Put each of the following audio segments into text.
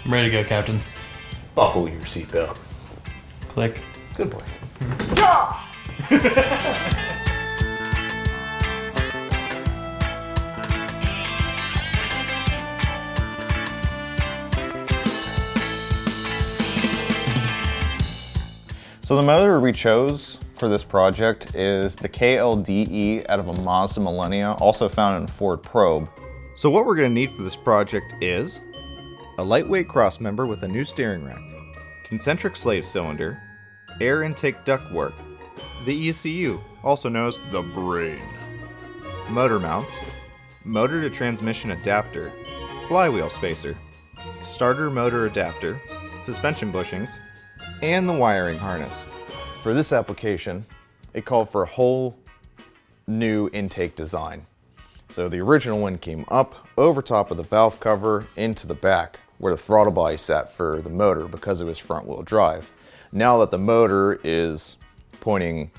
I'm ready to go, Captain. Buckle your seatbelt. Click. Good boy. So the motor we chose for this project is the KLDE out of a Mazda Millennia, also found in a Ford Probe. So what we're going to need for this project is a lightweight crossmember with a new steering rack, concentric slave cylinder, air intake ductwork, the ECU, also known as the brain, motor mounts, motor to transmission adapter, flywheel spacer, starter motor adapter, suspension bushings, and the wiring harness. For this application, it called for a whole new intake design. So the original one came up over top of the valve cover into the back where the throttle body sat for the motor because it was front wheel drive. Now that the motor is pointing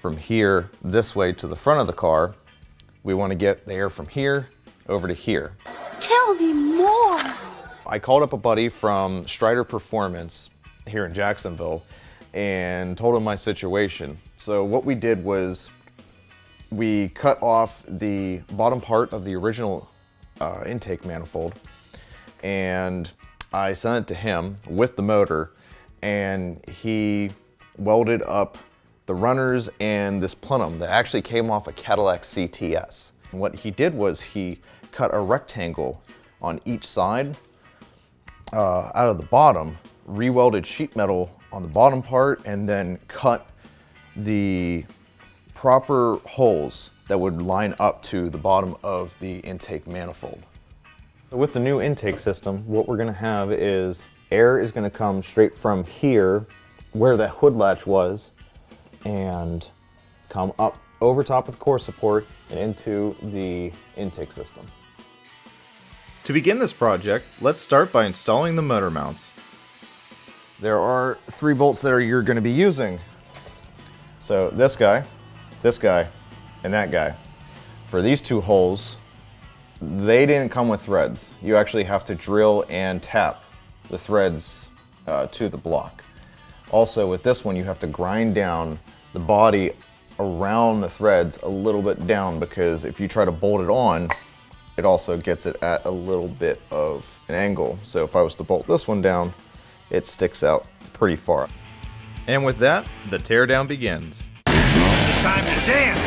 from here this way to the front of the car, we want to get the air from here over to here. Tell me more. I called up a buddy from Strider Performance here in Jacksonville and told him my situation. So what we did was we cut off the bottom part of the original intake manifold, and I sent it to him with the motor, and he welded up the runners and this plenum that actually came off a Cadillac CTS. And what he did was he cut a rectangle on each side out of the bottom, re-welded sheet metal on the bottom part, and then cut the proper holes that would line up to the bottom of the intake manifold. With the new intake system, what we're going to have is air is going to come straight from here where the hood latch was and come up over top of the core support and into the intake system. To begin this project, let's start by installing the motor mounts. There are 3 bolts that you're going to be using. So this guy, and that guy. For these 2 holes, they didn't come with threads. You actually have to drill and tap the threads to the block. Also with this one, you have to grind down the body around the threads a little bit down, because if you try to bolt it on, it also gets it at a little bit of an angle. So if I was to bolt this one down, it sticks out pretty far. And with that, the teardown begins. Time to dance!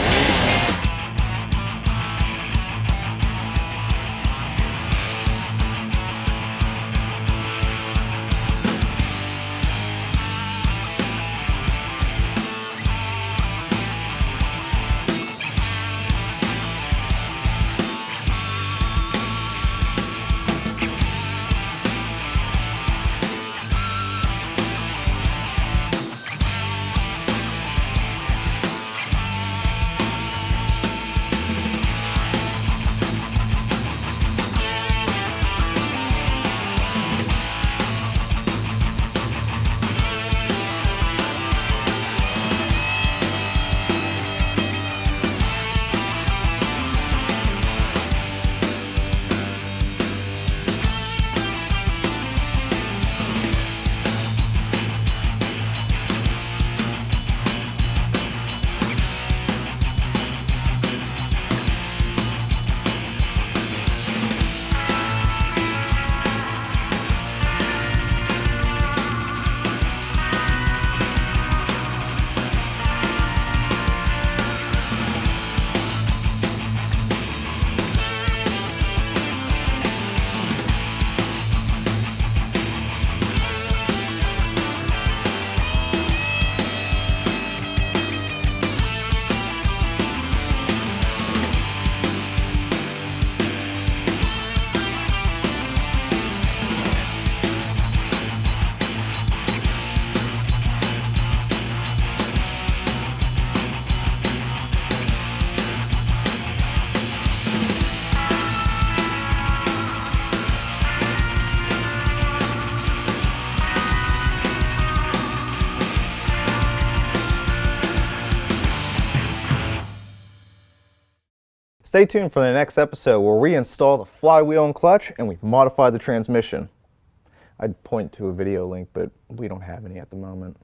Stay tuned for the next episode where we install the flywheel and clutch and we modify the transmission. I'd point to a video link, but we don't have any at the moment.